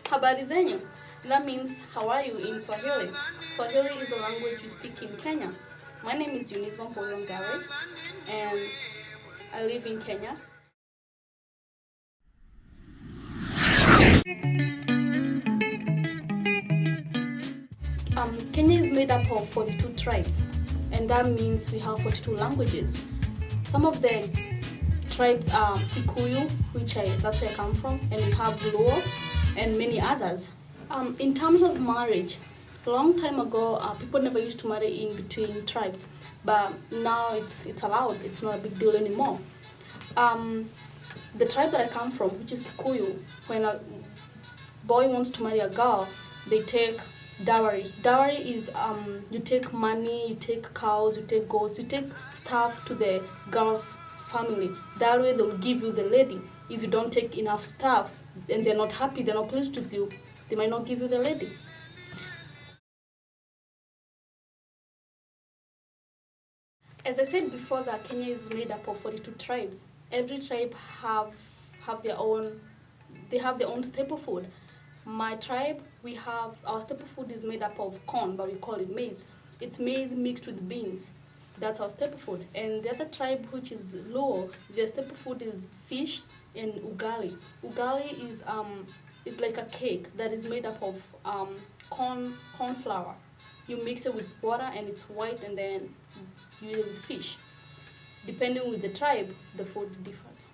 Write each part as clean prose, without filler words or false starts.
Habari zenyu. That means how are you in Swahili. Swahili is the language we speak in Kenya. My name is Eunice Wampoyongare and I live in Kenya. Kenya is made up of 42 tribes, and that means we have 42 languages. Some of the tribes are Kikuyu, that's where I come from, and we have Luo, and many others. In terms of marriage, a long time ago, people never used to marry in between tribes, but now it's allowed. It's not a big deal anymore. The tribe that I come from, which is Kikuyu, when a boy wants to marry a girl, they take dowry. Dowry is you take money, you take cows, you take goats, you take stuff to the girl's family. That way they will give you the lady. If you don't take enough stuff and they're not happy, they're not pleased with you, they might not give you the lady. As I said before, that Kenya is made up of 42 tribes. Every tribe have their own staple food. My tribe, our staple food is made up of corn, but we call it maize. It's maize mixed with beans. That's our staple food. And the other tribe, which is Luo, their staple food is fish and ugali. Ugali is like a cake that is made up of corn flour. You mix it with water and it's white, and then you eat it with fish. Depending with the tribe, the food differs.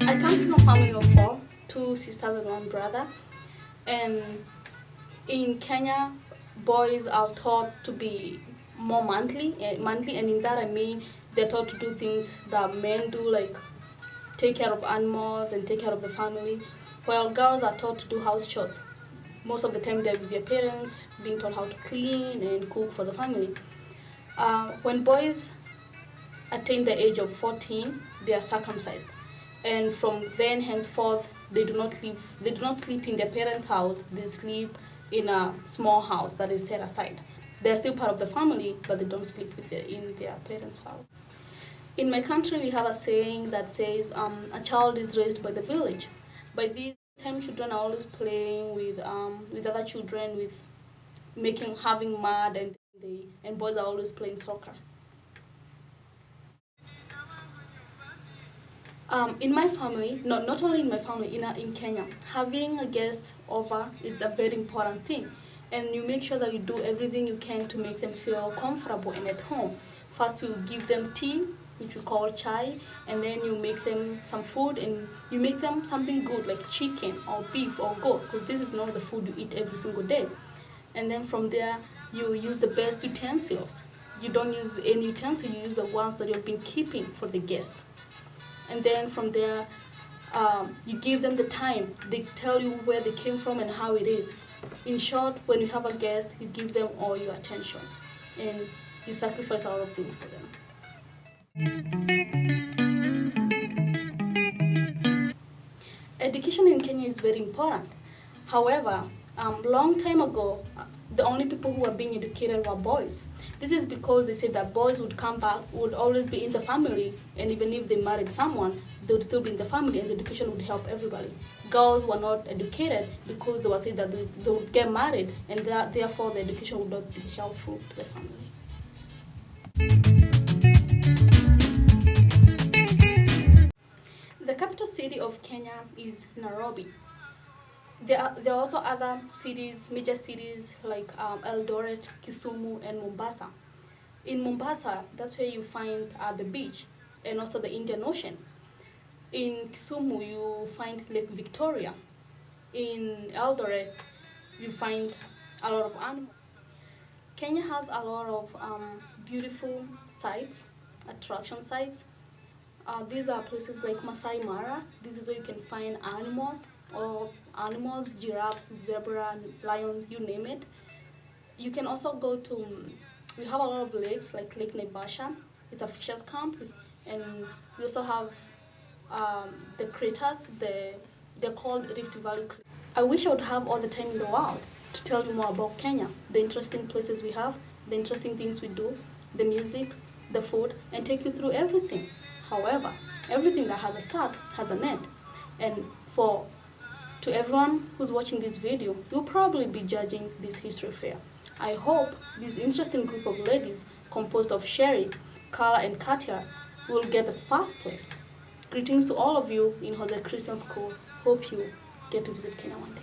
I come from a family of 4, 2 sisters and 1 brother. And in Kenya, boys are taught to be more manly, and in that I mean they're taught to do things that men do, like take care of animals and take care of the family, while girls are taught to do house chores. Most of the time they're with their parents, being taught how to clean and cook for the family. When boys attain the age of 14, they are circumcised. And from then henceforth, they do not sleep in their parents' house. They sleep in a small house that is set aside. They're still part of the family, but they don't sleep in their parents' house. In my country, we have a saying that says, a child is raised by the village. By this time, children are always playing with other children, having mud, and boys are always playing soccer. In my family, not only in my family, in Kenya, having a guest over is a very important thing. And you make sure that you do everything you can to make them feel comfortable and at home. First, you give them tea, which we call chai, and then you make them some food, and you make them something good like chicken or beef or goat, because this is not the food you eat every single day. And then from there, you use the best utensils. You don't use any utensil, you use the ones that you've been keeping for the guest. And then from there, you give them the time. They tell you where they came from and how it is. In short, when you have a guest, you give them all your attention, and you sacrifice a lot of things for them. Education in Kenya is very important. However, long time ago, the only people who were being educated were boys. This is because they said that boys would come back, would always be in the family, and even if they married someone, they would still be in the family, and the education would help everybody. Girls were not educated because they were said that they would get married, and therefore the education would not be helpful to the family. The capital city of Kenya is Nairobi. There are also other cities, major cities like Eldoret, Kisumu, and Mombasa. In Mombasa, that's where you find the beach and also the Indian Ocean. In Kisumu, you find Lake Victoria. In Eldoret, you find a lot of animals. Kenya has a lot of beautiful sites, attraction sites. These are places like Masai Mara. This is where you can find animals, giraffes, zebra, lions, you name it. You can also go to, we have a lot of lakes like Lake Naivasha. It's a fisher's camp. And we also have the craters, they're called Rift Valley. I wish I would have all the time in the world to tell you more about Kenya, the interesting places we have, the interesting things we do, the music, the food, and take you through everything. However, everything that has a start has an end. And to everyone who's watching this video, you'll probably be judging this history fair. I hope this interesting group of ladies, composed of Sherry, Carla, and Katya, will get the first place. Greetings to all of you in Jose Christian School. Hope you get to visit Kenya one day.